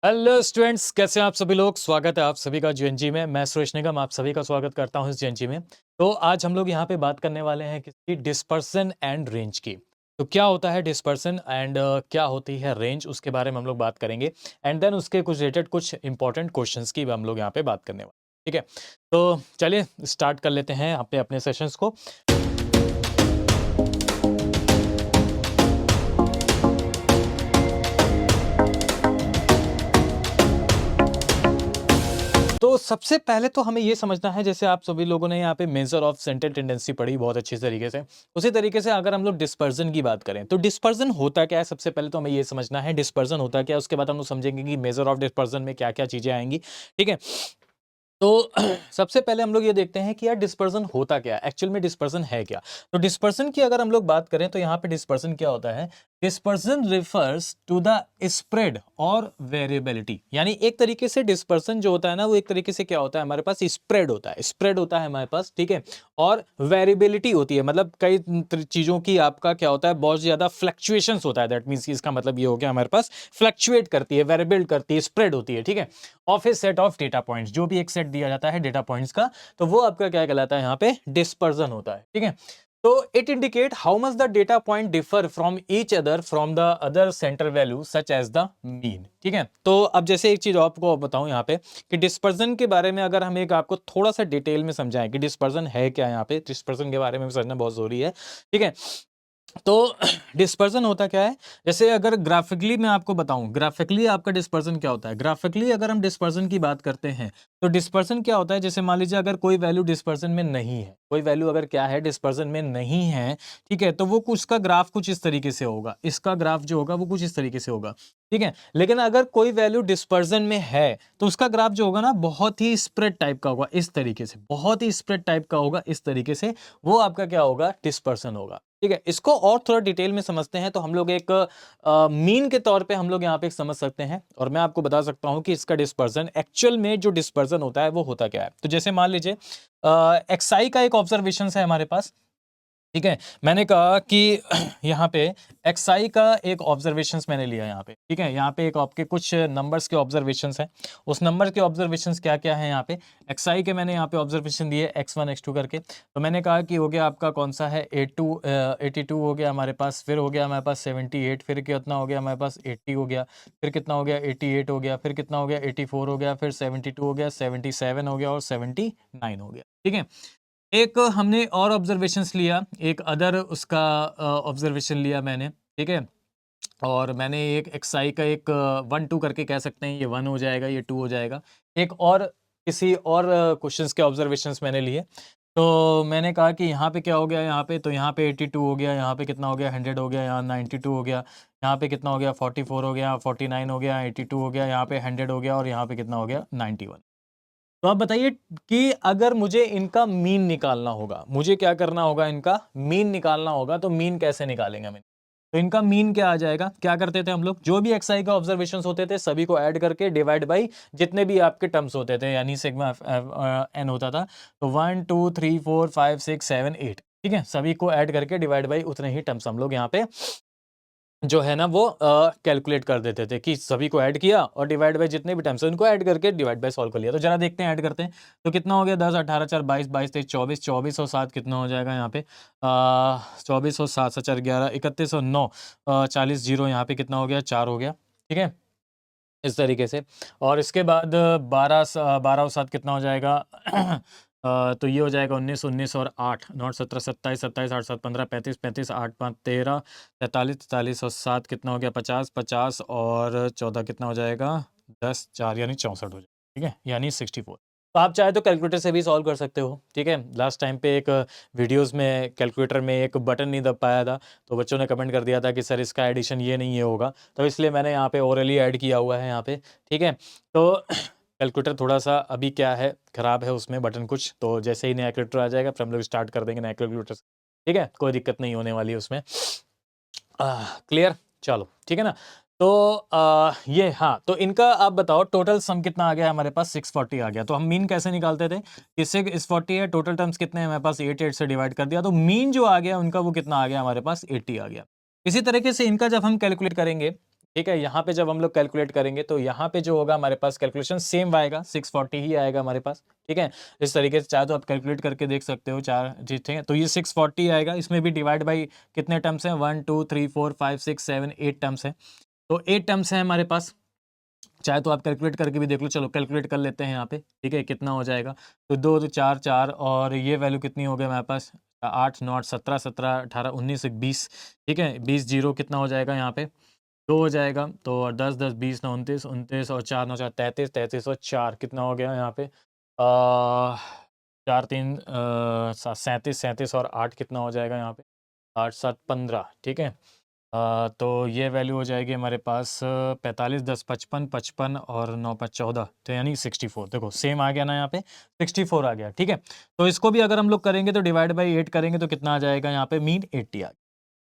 Hello students, कैसे हैं आप सभी लोग। स्वागत है आप सभी का जीएनजी में। मैं सुरेश निगम आप सभी का स्वागत करता हूं इस जीएनजी में। तो आज हम लोग यहां पे बात करने वाले हैं किसी डिस्पर्सन एंड रेंज की। तो क्या होता है डिस्पर्सन एंड क्या होती है रेंज, उसके बारे में हम लोग बात करेंगे। एंड देन उसके कुछ रिलेटेड कुछ इंपॉर्टेंट क्वेश्चंस की भी हम लोग यहाँ पे बात करने वाले हैं। ठीक है, तो चलिए स्टार्ट कर लेते हैं यहाँ पे अपने सेशंस को। तो सबसे पहले तो हमें ये समझना है, जैसे आप सभी लोगों ने यहाँ पे मेजर ऑफ सेंट्रल टेंडेंसी पढ़ी बहुत अच्छी तरीके से, उसी तरीके से अगर हम लोग डिस्पर्जन की बात करें तो डिस्पर्जन होता क्या है। सबसे पहले तो हमें ये समझना है डिस्पर्जन होता क्या है, उसके बाद हम लोग समझेंगे कि मेजर ऑफ डिस्पर्जन में क्या क्या चीजें आएंगी। ठीक है, तो सबसे पहले हम लोग ये देखते हैं कि यार डिस्पर्जन होता क्या है, एक्चुअल में डिस्पर्जन है क्या। तो डिस्पर्जन की अगर हम लोग बात करें तो यहाँ पे डिस्पर्जन क्या होता है। Dispersion refers to the spread और वेरिएबिलिटी, यानी एक तरीके से डिस्पर्सन जो होता है ना, वो एक तरीके से क्या होता है, हमारे पास स्प्रेड होता है, स्प्रेड होता है हमारे पास। ठीक है, और वेरिएबिलिटी होती है, मतलब कई चीजों की आपका क्या होता है, बहुत ज्यादा फ्लक्चुएशंस होता है। दैट मींस इसका मतलब ये हो गया, हमारे पास फ्लक्चुएट करती है, वेरिएबल करती है, स्प्रेड होती है। ठीक है, of A set of data points, जो भी एक सेट दिया जाता है डेटा पॉइंट्स का, तो वो आपका क्या कहलाता है, यहाँ पे डिस्पर्जन होता है। ठीक है, तो it indicate how much the data point differ from each other from the other center value such as the mean. ठीक है, तो अब जैसे एक चीज आपको बताऊं यहाँ पे कि डिस्पर्जन के बारे में अगर हम एक आपको थोड़ा सा डिटेल में समझाएं कि डिस्पर्जन है क्या, यहाँ पे डिस्पर्जन के बारे में समझना बहुत जरूरी है। ठीक है, तो डिस्पर्जन होता क्या है, जैसे अगर ग्राफिकली मैं आपको बताऊं, ग्राफिकली आपका डिस्पर्जन क्या होता है। ग्राफिकली अगर हम डिस्पर्जन की बात करते हैं तो डिस्पर्जन क्या होता है, जैसे मान लीजिए अगर कोई वैल्यू डिस्पर्जन में नहीं है, कोई वैल्यू अगर क्या है डिस्पर्जन में नहीं है, ठीक है, तो वो कुछ का ग्राफ कुछ इस तरीके से होगा, इसका ग्राफ जो होगा वो कुछ इस तरीके से होगा। ठीक है, लेकिन अगर कोई वैल्यू डिस्पर्जन में है तो उसका ग्राफ जो होगा ना, बहुत ही स्प्रेड टाइप का होगा, इस तरीके से, बहुत ही स्प्रेड टाइप का होगा, इस तरीके से, वो आपका क्या होगा, डिस्पर्सन होगा। ठीक है, इसको और थोड़ा डिटेल में समझते हैं तो हम लोग एक मीन के तौर पे हम लोग यहाँ पे समझ सकते हैं, और मैं आपको बता सकता हूँ कि इसका डिस्पर्जन, एक्चुअल में जो डिस्पर्जन होता है वो होता क्या है। तो जैसे मान लीजिए एक्सआई का एक ऑब्जर्वेशन है हमारे पास। ठीक है, मैंने कहा कि यहाँ पे एक्सआई का एक ऑब्जर्वेशंस मैंने लिया यहाँ पे। ठीक है, यहाँ पे एक आपके कुछ नंबर्स के ऑब्जर्वेशंस हैं, उस नंबर के ऑब्जर्वेशंस क्या क्या है यहाँ पे। एक्सआई के मैंने यहाँ पे ऑब्जर्वेशन दिए x1 x2 करके। तो मैंने कहा कि हो गया आपका कौन सा है, 82 हो गया हमारे पास, फिर हो गया हमारे पास 78, फिर कितना हो गया हमारे पास 80 हो गया, फिर कितना हो गया 88 हो गया, फिर कितना हो गया 84 हो गया, फिर 72 हो गया, 77 हो गया और 79 हो गया। ठीक है, एक हमने और ऑब्जर्वेशंस लिया, एक अदर उसका ऑब्जर्वेशन लिया मैंने। ठीक है, और मैंने एक एक्सआई का एक 1 2 करके कह सकते हैं, ये 1 हो जाएगा, ये 2 हो जाएगा। एक और किसी और क्वेश्चंस के ऑब्जर्वेशंस मैंने लिए। तो मैंने कहा कि यहाँ पे क्या हो गया, यहाँ पे तो यहाँ पे 82 हो गया, यहाँ पे कितना हो गया 100 हो गया, यहाँ 92 हो गया, यहाँ पे कितना हो गया 44 हो गया, 49 हो गया, 82 हो गया, यहाँ पे 100 हो गया, और यहाँ पे कितना हो गया 91। तो आप बताइए कि अगर मुझे इनका मीन निकालना होगा, मुझे क्या करना होगा, इनका मीन निकालना होगा, तो मीन कैसे निकालेंगे हम? तो इनका मीन क्या आ जाएगा, क्या करते थे हम लोग, जो भी एक्सआई का ऑब्जर्वेशंस होते थे सभी को ऐड करके डिवाइड बाई जितने भी आपके टर्म्स होते थे, यानी सिग्मा एन होता था। तो 1 2 3 4 5 6 7 8, ठीक है, सभी को ऐड करके डिवाइड बाई उतने ही टर्म्स हम लोग यहाँ पे जो है ना वो कैलकुलेट कर देते थे, कि सभी को ऐड किया और डिवाइड बाय जितने भी टर्म्स है उनको ऐड करके डिवाइड बाय सॉल्व कर लिया। तो जरा देखते हैं ऐड करते हैं तो कितना हो गया, 10 18 4 22 22 23 24 24 और 7 कितना हो जाएगा यहाँ पे 24 और 7 4 11 31 और 9 40 जीरो, यहाँ पे कितना हो गया 4 हो गया। ठीक है, इस तरीके से। और इसके बाद 12 और 7 कितना हो जाएगा तो ये हो जाएगा 19 19 और 8 9 17 27 27 8 7 15 35 35 8 5 13 43 43 और 7 कितना हो गया 50 50 और 14 कितना हो जाएगा 10 4 यानी 64 हो जाएगा। ठीक है, यानी 64। तो आप चाहे तो कैलकुलेटर से भी सॉल्व कर सकते हो। ठीक है, लास्ट टाइम पे एक वीडियोस में कैलकुलेटर में एक बटन नहीं दब पाया था, तो बच्चों ने कमेंट कर दिया था कि सर इसका एडिशन ये नहीं ये होगा, तो इसलिए मैंने यहाँ पे ओरली ऐड किया हुआ है यहाँ पे। ठीक है, तो कैलकुलेटर थोड़ा सा अभी क्या है, ख़राब है उसमें बटन कुछ, तो जैसे ही नया कैलकुलेटर आ जाएगा फिर हम लोग स्टार्ट कर देंगे नया कैलकुलेटर से। ठीक है, कोई दिक्कत नहीं होने वाली है उसमें। क्लियर, चलो ठीक है ना। तो ये हाँ, तो इनका आप बताओ टोटल सम कितना आ गया हमारे पास, 640 आ गया। तो हम मीन कैसे निकालते थे, इससे 640 है, टोटल टर्म्स कितने हैं हमारे पास 8 से डिवाइड कर दिया, तो मीन जो आ गया उनका वो कितना आ गया हमारे पास 80 आ गया। इसी तरीके से इनका जब हम कैलकुलेट करेंगे ठीक है, यहाँ पे जब हम लोग कैलकुलेट करेंगे तो यहाँ पे जो होगा हमारे पास कैलकुलेशन सेम आएगा, 640 ही आएगा हमारे पास। ठीक है, इस तरीके से चाहे तो आप कैलकुलेट करके देख सकते हो, चार जी ठीक है। तो ये 640 आएगा, इसमें भी डिवाइड बाई कितने टर्म्स हैं, 1 2 3 4 5 6 7 8 टर्म्स हैं। तो 8 टर्म्स हैं हमारे पास, चाहे तो आप कैलकुलेट करके भी देख लो। चलो कैलकुलेट कर लेते हैं यहाँ पे, ठीक है, कितना हो जाएगा। तो 2 2 4 4 और ये वैल्यू कितनी हो गई हमारे पास, 8 9 17 17 18 19 20। ठीक है, 20 जीरो कितना हो जाएगा यहाँ पे, 2 हो जाएगा। तो 10 10 20 9 29 29 और 4 9 4 33 33 और 4 कितना हो गया यहाँ पे, 4 3 37 37 और 8 कितना हो जाएगा यहाँ पे, 8 7 15। ठीक है, तो ये वैल्यू हो जाएगी हमारे पास 45 10 55 55 और 9 5 14, तो यानी 64। देखो सेम आ गया ना यहाँ पे, 64 आ गया। ठीक है, तो इसको भी अगर हम लोग करेंगे तो डिवाइड बाई 8 करेंगे तो कितना आ जाएगा यहाँ पे, मीन 80 आ गया।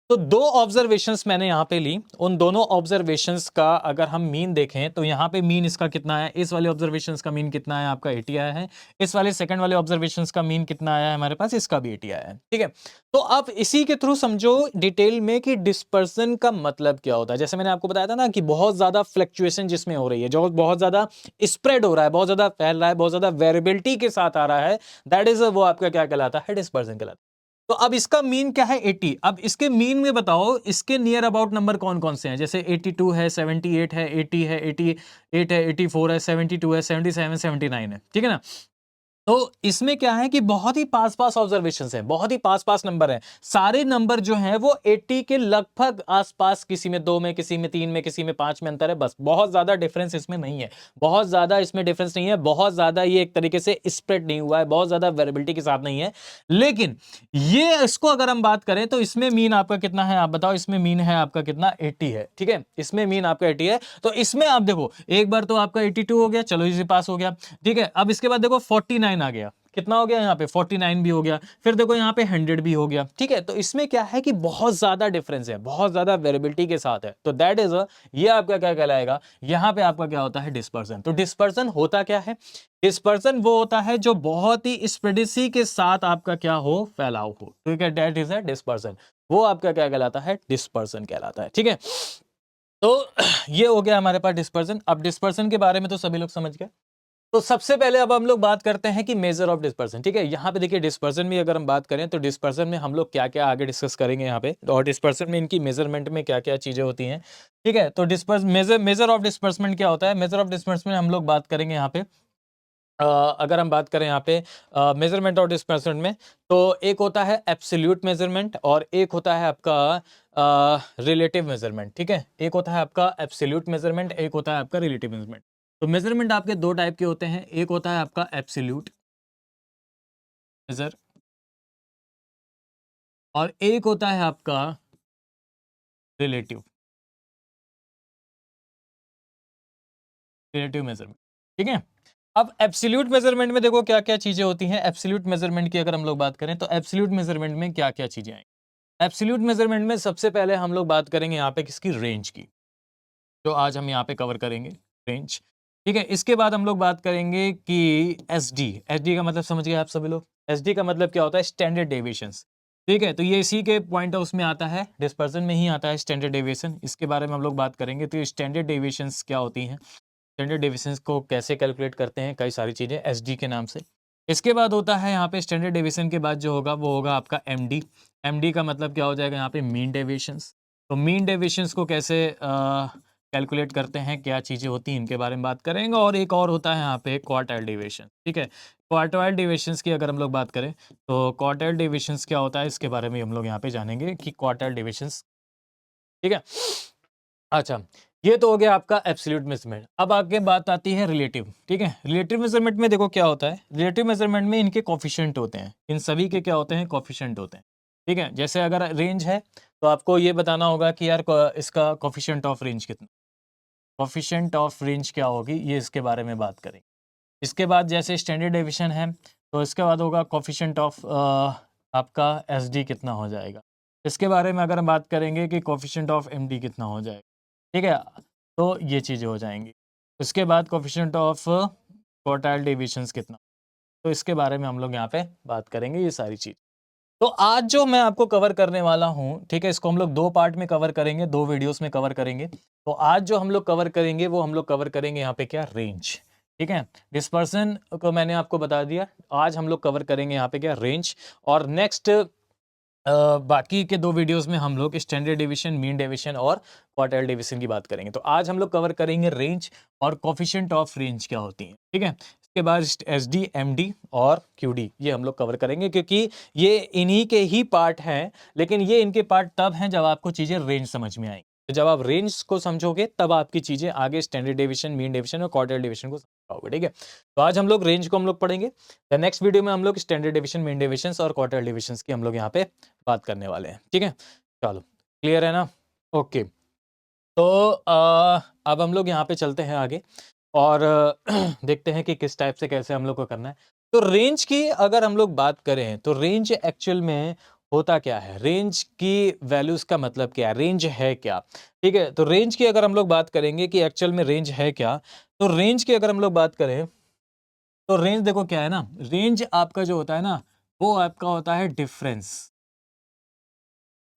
तो दो ऑब्जर्वेशंस मैंने यहाँ पे ली, उन दोनों ऑब्जर्वेशंस का अगर हम मीन देखें तो यहाँ पे मीन इसका कितना है, इस वाले ऑब्जर्वेशंस का मीन कितना है आपका 80 आया है, इस वाले सेकंड वाले ऑब्जर्वेशंस का मीन कितना आया है हमारे पास, इसका भी 80 आया है। ठीक है, तो आप इसी के थ्रू समझो डिटेल में कि डिस्पर्सन का मतलब क्या होता है। जैसे मैंने आपको बताया था ना कि बहुत ज्यादा फ्लक्चुएशन जिसमें हो रही है, जो बहुत ज्यादा स्प्रेड हो रहा है, बहुत ज्यादा फैल रहा है, बहुत ज्यादा वेरिएबिलिटी के साथ आ रहा है, दैट इज वो आपका क्या कहलाता है, डिस्पर्सन कहलाता है। तो अब इसका मीन क्या है, 80। अब इसके मीन में बताओ इसके नियर अबाउट नंबर कौन कौन से हैं, जैसे 82 है, 78 है, 80 है, 88 है, 84 है, 72 है, 77 79 है। ठीक है ना, तो इसमें क्या है कि बहुत ही पास पास ऑब्जर्वेशंस हैं, बहुत ही पास पास नंबर हैं। सारे नंबर जो हैं वो 80 के लगभग आसपास, किसी में 2 में, किसी में 3 में, किसी में 5 में अंतर है, बस। बहुत ज्यादा डिफरेंस इसमें नहीं है, बहुत ज्यादा इसमें डिफरेंस नहीं है, बहुत ज्यादा ये एक तरीके से स्प्रेड नहीं हुआ है, बहुत ज्यादा वेरिएबिलिटी के साथ नहीं है। लेकिन ये इसको अगर हम बात करें तो इसमें मीन आपका कितना है, आप बताओ। इसमें मीन है आपका कितना, 80 है। ठीक है, इसमें मीन आपका 80 है। तो इसमें आप देखो, एक बार तो आपका 82 हो गया, चलो इसे पास हो गया। ठीक है, अब इसके बाद देखो 49 आ गया, कितना हो गया यहाँ पे, 49 भी हो गया। फिर देखो यहाँ पे 100 भी हो गया। ठीक है, तो इसमें क्या है कि बहुत ज्यादा डिफरेंस है, बहुत ज्यादा वेरिएबिलिटी के साथ है। तो दैट इज ये आपका क्या कहलाएगा, यहाँ पे आपका क्या होता है, डिस्पर्सन। तो डिस्पर्सन होता क्या है, डिस्पर्सन वो होता है जो बहुत ही स्प्रेडिसी के साथ आपका क्या हो, फैलाव हो। ठीक है, दैट इज अ डिस्पर्सन, वो आपका क्या कहलाता है, डिस्पर्सन कहलाता है। ठीक है, तो ये हो गया हमारे पास डिस्पर्सन। अब डिस्पर्सन के बारे में तो सभी लोग समझ गए। तो सबसे पहले अब हम लोग बात करते हैं कि मेजर ऑफ डिस्पर्सन। ठीक है, यहाँ पे देखिए डिस्पर्सन में अगर हम बात करें तो डिस्पर्सन में हम लोग क्या क्या आगे डिस्कस करेंगे यहाँ पे, और डिस्पर्सन में इनकी मेजरमेंट में क्या क्या चीजें होती हैं। ठीक है, तो डिस्पर्स मेजर ऑफ डिस्पर्समेंट क्या होता है, मेजर ऑफ डिस्पर्समेंट हम लोग बात करेंगे यहाँ पे। अगर हम बात करें यहाँ पे मेजरमेंट ऑफ डिस्पर्समेंट में, तो एक होता है एब्सोल्यूट मेजरमेंट और एक होता है आपका रिलेटिव मेजरमेंट। ठीक है, एक होता है आपका एब्सोल्यूट मेजरमेंट, एक होता है आपका रिलेटिव मेजरमेंट। तो मेजरमेंट आपके दो टाइप के होते हैं, एक होता है आपका एब्सोल्यूट मेजर और एक होता है आपका रिलेटिव रिलेटिव मेजरमेंट। ठीक है, अब एब्सोल्यूट मेजरमेंट में देखो क्या क्या चीजें होती हैं। एब्सोल्यूट मेजरमेंट की अगर हम लोग बात करें तो एब्सोल्यूट मेजरमेंट में क्या क्या चीजें आएंगी। एब्सोल्यूट मेजरमेंट में सबसे पहले हम लोग बात करेंगे यहाँ पे किसकी, रेंज की, जो आज हम यहाँ पे कवर करेंगे, रेंज। ठीक है, इसके बाद हम लोग बात करेंगे कि एसडी। एसडी का मतलब समझ गए आप सभी लोग, एसडी का मतलब क्या होता है, स्टैंडर्ड डेविएशंस। ठीक है, तो ये इसी के पॉइंट ऑफ में आता है, डिस्पर्सन में ही आता है स्टैंडर्ड डेविएशन। इसके बारे में हम लोग बात करेंगे। तो ये स्टैंडर्ड डेविएशंस क्या होती हैं, स्टैंडर्ड डेविएशंस को कैसे कैलकुलेट करते हैं, कई सारी चीजें एसडी के नाम से। इसके बाद होता है यहाँ पे स्टैंडर्ड डेविएशन के बाद जो होगा वो होगा आपका एमडी। एमडी का मतलब क्या हो जाएगा यहाँ पे, मीन डेविएशंस। तो मीन डेविएशंस को कैसे कैलकुलेट करते हैं, क्या चीज़ें होती हैं, इनके बारे में बात करेंगे। और एक और होता है यहाँ पे क्वार्टाइल डेविएशन। ठीक है, क्वार्टाइल डेविएशंस की अगर हम लोग बात करें तो क्वार्टाइल डेविएशंस क्या होता है, इसके बारे में हम लोग यहाँ पे जानेंगे कि क्वार्टाइल डेविएशंस। ठीक है, अच्छा, ये तो हो गया आपका एब्सोल्यूट मेजरमेंट। अब आगे बात आती है रिलेटिव। ठीक है, रिलेटिव मेजरमेंट में देखो क्या होता है, रिलेटिव मेजरमेंट में इनके कोफिशिएंट होते हैं, इन सभी के क्या होते हैं, कोफिशिएंट होते हैं। ठीक है, जैसे अगर रेंज है तो आपको ये बताना होगा कि यार इसका कोफिशिएंट ऑफ रेंज कितना, कोफिशिएंट ऑफ रेंज क्या होगी, ये इसके बारे में बात करेंगे। इसके बाद जैसे स्टैंडर्ड डेविएशन है तो इसके बाद होगा कोफिशिएंट ऑफ आपका एसडी कितना हो जाएगा। इसके बारे में अगर हम बात करेंगे कि कोफिशिएंट ऑफ एमडी कितना हो जाएगा। ठीक है, तो ये चीज़ें हो जाएंगी। उसके बाद कोफिशिएंट ऑफ क्वार्टाइल डेविएशंस कितना, तो इसके बारे में हम लोग यहाँ पे बात करेंगे, ये सारी चीज़। तो आज जो मैं आपको कवर करने वाला हूँ, ठीक है, इसको हम लोग 2 पार्ट में कवर करेंगे, 2 वीडियोस में कवर करेंगे। तो आज जो हम लोग कवर करेंगे वो हम लोग कवर करेंगे यहाँ पे क्या, रेंज, ठीक है। डिस्पर्सन को मैंने आपको बता दिया, आज हम लोग कवर करेंगे यहाँ पे क्या, रेंज। और नेक्स्ट बाकी के 2 वीडियोस में हम लोग स्टैंडर्ड डेविएशन, मीन डेविएशन और क्वार्टाइल डेविएशन की बात करेंगे। तो आज हम लोग कवर करेंगे रेंज और कोफिशिएंट ऑफ रेंज क्या होती है, ठीक है। इसके बाद एसडी, एमडी और क्यूडी ये हम लोग कवर करेंगे, क्योंकि ये इन्हीं के ही पार्ट हैं, लेकिन ये इनके पार्ट तब हैं जब आपको चीजें रेंज समझ में आएंगी। तो जब आप रेंज को समझोगे तब आपकी चीजें आगे स्टैंडर्ड डेविएशन, मीन डेविएशन और क्वार्टाइल डेविएशन को समझ पाओगे, ठीक है। तो आज हम लोग रेंज को हम लोग पढ़ेंगे। नेक्स्ट वीडियो में हम लोग स्टैंडर्ड डेविएशन, मीन डेविएशन और क्वार्टाइल डेविएशन की हम लोग यहाँ पे बात करने वाले हैं, ठीक है। चलो, क्लियर है ना? ओके। तो अब हम लोग यहाँ पे चलते हैं आगे और देखते हैं कि किस टाइप से कैसे हम लोग को करना है। तो रेंज की अगर हम लोग बात करें तो रेंज एक्चुअल में होता क्या है, रेंज की वैल्यूज का मतलब क्या है, रेंज है क्या, ठीक है। तो रेंज की अगर हम लोग बात करेंगे कि एक्चुअल में रेंज है क्या, तो रेंज की अगर हम लोग बात करें तो रेंज देखो क्या है ना, रेंज आपका जो होता है ना वो आपका होता है डिफरेंस।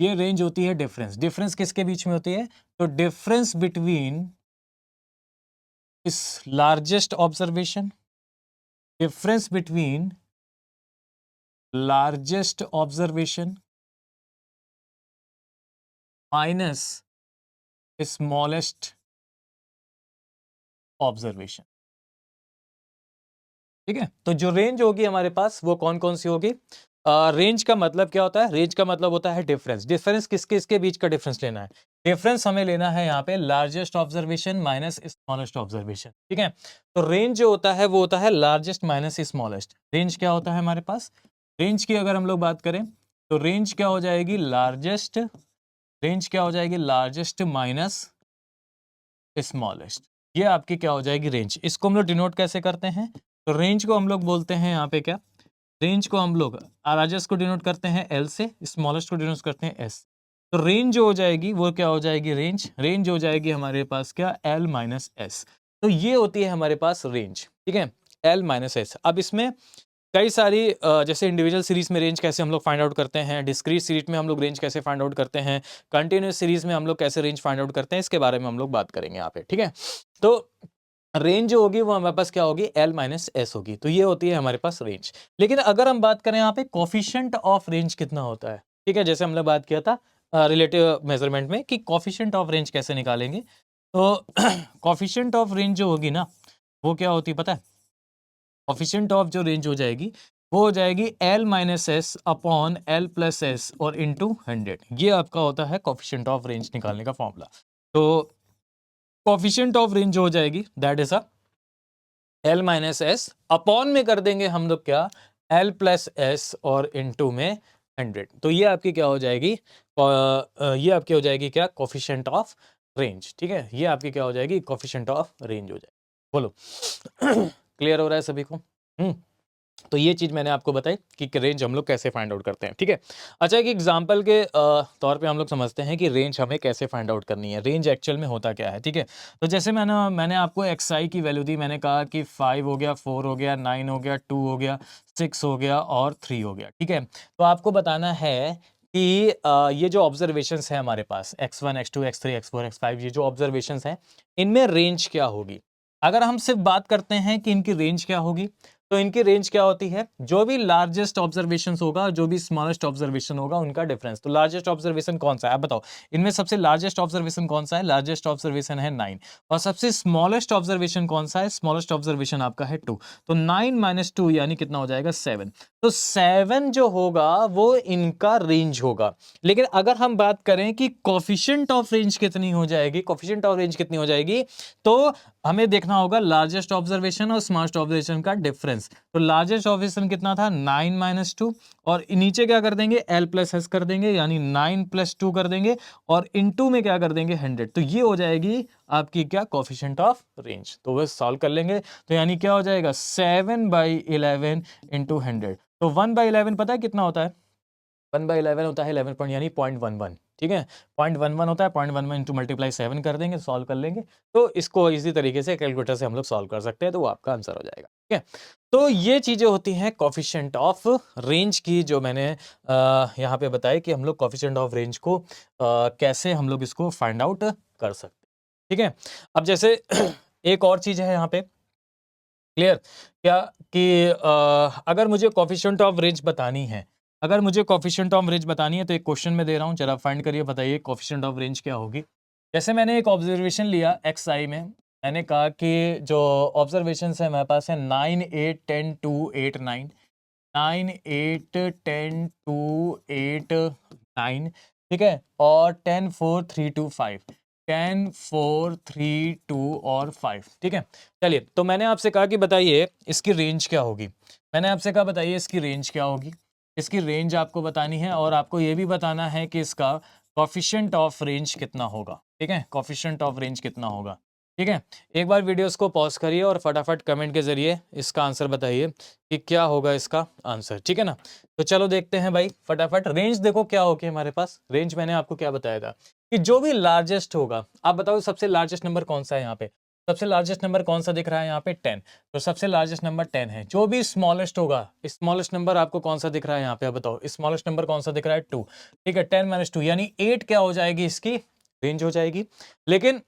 ये रेंज होती है डिफरेंस। डिफरेंस किसके बीच में होती है? तो डिफरेंस बिटवीन इस largest observation, difference between largest observation minus smallest observation, ठीक है। तो जो रेंज होगी हमारे पास वो कौन कौन सी होगी? रेंज का मतलब क्या होता है? रेंज का मतलब होता है डिफरेंस। डिफरेंस किसके इसके बीच का डिफरेंस लेना है? डिफरेंस हमें लेना है यहाँ पे largest observation minus smallest observation, ठीक है। तो रेंज जो होता है वो होता है लार्जेस्ट माइनस स्मॉलेस्ट। रेंज क्या होता है हमारे पास? रेंज की अगर हम लोग बात करें तो रेंज क्या हो जाएगी? लार्जेस्ट, रेंज क्या हो जाएगी? Largest minus smallest. ये आपकी क्या हो जाएगी? रेंज। इसको हम लोग डिनोट कैसे करते हैं? तो रेंज को हम लोग बोलते हैं यहाँ पे क्या, रेंज को हम लोग लार्जेस्ट को डिनोट करते हैं एल से, स्मॉलेस्ट को डिनोट करते हैं एस। तो रेंज जो हो जाएगी वो क्या हो जाएगी? रेंज। रेंज हो जाएगी हमारे पास क्या? L minus S. तो ये होती है हमारे पास रेंज, ठीक है, एल माइनस एस। अब इसमें कई सारी जैसे इंडिविजुअल सीरीज में रेंज कैसे हम लोग फाइंड आउट करते हैं, डिस्क्रीट सीरीज में हम लोग रेंज कैसे फाइंड आउट करते हैं, कंटिन्यूस सीरीज में हम लोग कैसे रेंज फाइंड आउट करते हैं, इसके बारे में हम लोग बात करेंगे यहाँ पे, ठीक है। तो रेंज जो होगी वो हमारे पास क्या होगी? एल माइनस एस होगी। तो ये होती है हमारे पास रेंज। लेकिन अगर हम बात करें यहाँ पे कोफिशिएंट ऑफ रेंज कितना होता है, ठीक है, जैसे हमने बात किया था रिलेटिव मेजरमेंट में कि कोफिशिएंट ऑफ रेंज कैसे निकालेंगे। तो कोफिशिएंट ऑफ रेंज जो होगी ना वो क्या होती है पता है? कोफिशिएंट ऑफ जो रेंज हो जाएगी वो हो जाएगी L minus S upon L plus S और इंटू 100। ये आपका होता है कोफिशिएंट ऑफ रेंज निकालने का फॉर्मूला। तो कोफिशिएंट ऑफ रेंज जो हो जाएगी that is a L minus S upon में कर देंगे हम लोग क्या? एल प्लस एस और इंटू में 100। तो ये आपकी क्या हो जाएगी? ये आपकी हो जाएगी क्या? कोफिशिएंट ऑफ रेंज, ठीक है। ये आपकी क्या हो जाएगी? कोफिशिएंट ऑफ रेंज हो जाएगी। बोलो क्लियर हो रहा है सभी को? तो ये चीज मैंने आपको बताई कि रेंज हम लोग कैसे फाइंड आउट करते हैं, ठीक है। अच्छा, एक एग्जांपल के तौर पे हम लोग समझते हैं कि रेंज हमें कैसे फाइंड आउट करनी है, रेंज एक्चुअल में होता क्या है, ठीक है। तो जैसे मैंने आपको एक्स की वैल्यू दी, मैंने कहा कि 5 हो गया, 4 हो गया, 9 हो गया, 2 हो गया, 6 हो गया और 3 हो गया, ठीक है। तो आपको बताना है कि ये जो ऑब्जर्वेशंस है हमारे पास x1, x2, x3, x4, x5, ये जो ऑब्जर्वेशंस हैं इनमें रेंज क्या होगी। अगर हम सिर्फ बात करते हैं कि इनकी रेंज क्या होगी, तो इनकी रेंज क्या होती है? जो भी लार्जेस्ट ऑब्जर्वेशन होगा, जो भी स्मॉलेस्ट ऑब्जर्वेशन होगा, उनका डिफरेंस। तो लार्जेस्ट ऑब्जर्वेशन कौन सा है आप बताओ? इनमें सबसे लार्जेस्ट ऑब्जर्वेशन कौन सा है? लार्जेस्ट ऑब्जर्वेशन है 9। और सबसे स्मॉलेस्ट ऑब्जर्वेशन कौन सा है? स्मॉलेस्ट ऑब्जर्वेशन आपका है 2। तो 9 माइनस 2 यानी कितना हो जाएगा? 7। तो 7 जो होगा वो इनका रेंज होगा। लेकिन अगर हम बात करें कि कोफिशिएंट ऑफ रेंज कितनी हो जाएगी, कोफिशिएंट ऑफ रेंज कितनी हो जाएगी, तो हमें देखना होगा लार्जेस्ट ऑब्जर्वेशन और स्मॉलेस्ट ऑब्जर्वेशन का डिफरेंस। तो लार्जेस्ट ऑब्जर्वेशन कितना था? 9 माइनस 2 और नीचे क्या कर देंगे? एल प्लस एस कर देंगे, यानी 9 प्लस 2 कर देंगे और इनटू में क्या कर देंगे? 100। तो ये हो जाएगी आपकी क्या? Coefficient of range. तो बस सॉल्व कर लेंगे। तो यानी क्या हो जाएगा? 7/11 इंटू 100। तो 1/11 पता है कितना होता है? 1/11 होता है 11 पॉइंट यानी 0.11, ठीक है। 0.11 होता है, 0.11 इंटू मल्टीप्लाई 7 कर देंगे, सॉल्व कर लेंगे। तो इसको इसी तरीके से कैलकुलेटर से हम लोग सॉल्व कर सकते हैं, तो वो आपका आंसर हो जाएगा। ठीक है। तो ये चीज़ें होती हैं कोएफिशिएंट ऑफ रेंज की, जो मैंने यहाँ पे बताई कि हम लोग कोएफिशिएंट ऑफ रेंज को कैसे हम लोग इसको फाइंड आउट कर सकते हैं। ठीक है। अब जैसे एक और चीज़ है यहाँ पे, क्लियर क्या, कि अगर मुझे कोएफिशिएंट ऑफ रेंज बतानी है, अगर मुझे कोएफिशिएंट ऑफ रेंज बतानी है, तो एक क्वेश्चन में दे रहा हूँ, जरा फाइंड करिए, बताइए कोएफिशिएंट ऑफ रेंज क्या होगी। जैसे मैंने एक ऑब्जर्वेशन लिया xi में, मैंने कहा कि जो ऑब्जर्वेशंस है मेरे पास है 9 8 10 2 8 9, 9 8 10 2 8 9, ठीक है, और 10 4 3 2 5, 10 4 3 2 और 5, ठीक है। चलिए, तो मैंने आपसे कहा कि बताइए इसकी रेंज क्या होगी। मैंने आपसे कहा बताइए इसकी रेंज क्या होगी। इसकी रेंज आपको बतानी है, और आपको ये भी बताना है कि इसका कोएफिशिएंट ऑफ रेंज कितना होगा। ठीक है, कोएफिशिएंट ऑफ रेंज कितना होगा। ठीक है, एक बार वीडियोस को पॉज करिए और फटाफट कमेंट के जरिए इसका आंसर बताइए कि क्या होगा इसका आंसर। ठीक है ना, तो चलो देखते हैं भाई फटाफट। रेंज देखो क्या होगी हमारे पास। रेंज मैंने आपको क्या बताया था कि जो भी लार्जेस्ट होगा, आप बताओ सबसे लार्जेस्ट नंबर कौन सा है यहाँ पे। सबसे लार्जेस्ट नंबर कौन सा दिख रहा है यहाँ पे, 10। तो सबसे लार्जेस्ट नंबर 10 है। जो भी स्मॉलेस्ट होगा, स्मॉलेस्ट नंबर आपको कौन सा दिख रहा है यहाँ पे, आप बताओ स्मॉलेस्ट नंबर कौन सा दिख रहा है, 2। ठीक है, 10 - 2 यानी 8 क्या हो जाएगी, इसकी रेंज हो जाएगी। लेकिन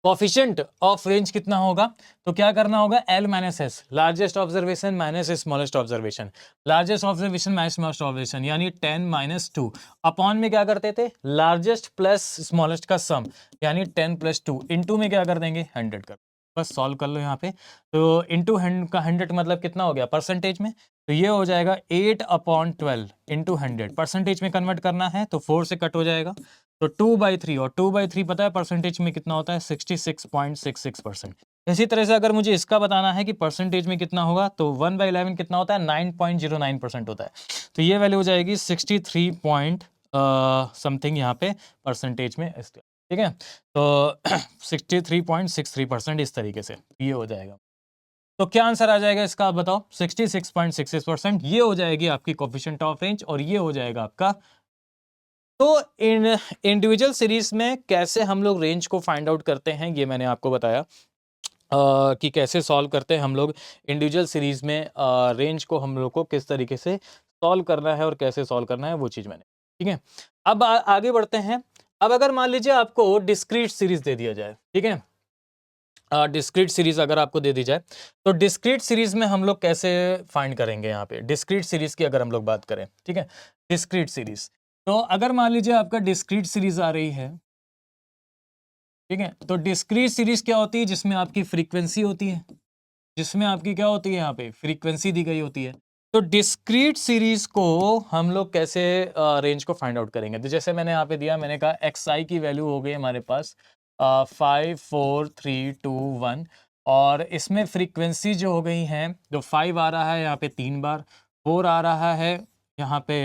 कोएफिशिएंट ऑफ रेंज कितना होगा, तो क्या करना होगा, L - S, largest observation minus smallest observation, largest observation minus smallest observation, यानी 10 - 2 अपॉन में क्या करते थे, लार्जेस्ट प्लस स्मॉलेस्ट का सम, यानी 10 + 2 इनटू में क्या कर देंगे, 100 कर, बस सॉल्व कर लो यहाँ पे। तो इनटू 100 का 100 मतलब कितना हो गया परसेंटेज में, तो ये हो जाएगा 8/12 इंटू 100। परसेंटेज में कन्वर्ट करना है तो 4 से कट हो जाएगा, तो 2/3, और 2/3 पता है परसेंटेज में कितना होता है, 66.66%। इसी तरह से अगर मुझे इसका बताना है कि परसेंटेज में कितना होगा, तो 1/11 कितना होता है, 9.09% होता है। तो ये वैल्यू हो जाएगी 63 पॉइंट समथिंग यहाँ पे परसेंटेज में। ठीक है, तो 63.63% इस तरीके से ये हो जाएगा। तो क्या आंसर आ जाएगा इसका, आप बताओ। 66.66% ये हो जाएगी आपकी कोएफिशिएंट ऑफ रेंज, और ये हो जाएगा आपका। तो इन इंडिविजुअल सीरीज में कैसे हम लोग रेंज को फाइंड आउट करते हैं, ये मैंने आपको बताया कि कैसे सॉल्व करते हैं हम लोग इंडिविजुअल सीरीज में। रेंज को हम लोग को किस तरीके से सॉल्व करना है और कैसे सॉल्व करना है, वो चीज़ मैंने, ठीक है। अब आगे बढ़ते हैं। अब अगर मान लीजिए आपको डिस्क्रीट सीरीज दे दिया जाए, ठीक है, डिस्क्रीट सीरीज अगर आपको दे दी जाए, तो डिस्क्रीट सीरीज में हम लोग कैसे फाइंड करेंगे। यहाँ पे डिस्क्रीट सीरीज की अगर हम लोग बात करें, ठीक है, डिस्क्रीट सीरीज, तो अगर मान लीजिए आपका डिस्क्रीट सीरीज आ रही है, ठीक है, तो डिस्क्रीट सीरीज क्या होती है, जिसमें आपकी फ्रीक्वेंसी होती है, जिसमें आपकी क्या होती है, यहाँ पे फ्रीक्वेंसी दी गई होती है। तो डिस्क्रीट सीरीज को हम लोग कैसे रेंज को फाइंड आउट करेंगे, तो जैसे मैंने यहाँ पे दिया, मैंने कहा xi की वैल्यू हो गई हमारे पास 5 4 3 2 1, और इसमें फ्रीक्वेंसी जो हो गई है, जो 5 आ रहा है यहाँ पे 3 बार, 4 आ रहा है यहाँ पे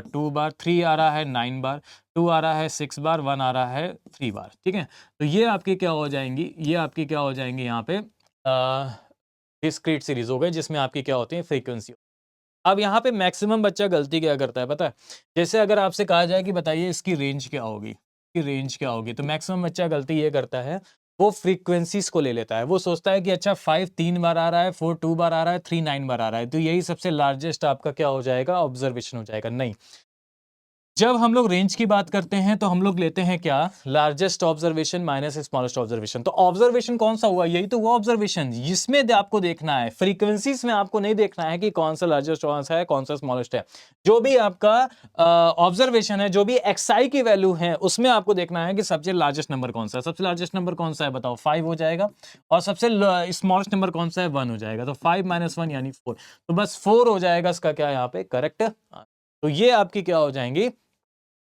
2 बार, 3 आ रहा है 9 बार, 2 आ रहा है 6 बार, 1 आ रहा है 3 बार। ठीक है, तो ये आपकी क्या हो जाएंगी, ये आपकी क्या हो जाएंगी यहाँ पे डिस्क्रीट सीरीज हो गई, जिसमें आपकी क्या होती है, फ्रीक्वेंसी। अब यहाँ पे मैक्सिमम बच्चा गलती क्या करता है पता है, जैसे अगर आपसे कहा जाए कि बताइए इसकी रेंज क्या होगी, इसकी रेंज क्या होगी, तो मैक्सिमम बच्चा गलती ये करता है, वो फ्रीक्वेंसीज को ले लेता है। वो सोचता है कि अच्छा 5 3 बार आ रहा है, 4 2 बार आ रहा है, 3 9 बार आ रहा है, तो यही सबसे लार्जेस्ट आपका क्या हो जाएगा, ऑब्जर्वेशन हो जाएगा। नहीं, जब हम लोग रेंज की बात करते हैं तो हम लोग लेते हैं क्या, largest observation minus smallest observation. तो ऑब्जर्वेशन कौन सा हुआ, यही तो वो ऑब्जर्वेशन जिसमें आपको देखना है, फ्रीक्वेंसीज में आपको नहीं देखना है कि कौन सा लार्जेस्ट कौन सा है, कौन सा स्मॉलेस्ट है। जो भी आपका ऑब्जर्वेशन है, जो भी xi की वैल्यू है, उसमें आपको देखना है कि सबसे लार्जेस्ट नंबर कौन सा है। सबसे लार्जेस्ट नंबर कौन सा है बताओ, 5 हो जाएगा, और सबसे स्मॉलेस्ट नंबर कौन सा है, 1 हो जाएगा। तो 5 - 1 यानी 4, तो बस 4 हो जाएगा इसका क्या यहाँ पे करेक्ट। तो ये आपकी क्या हो जाएंगी,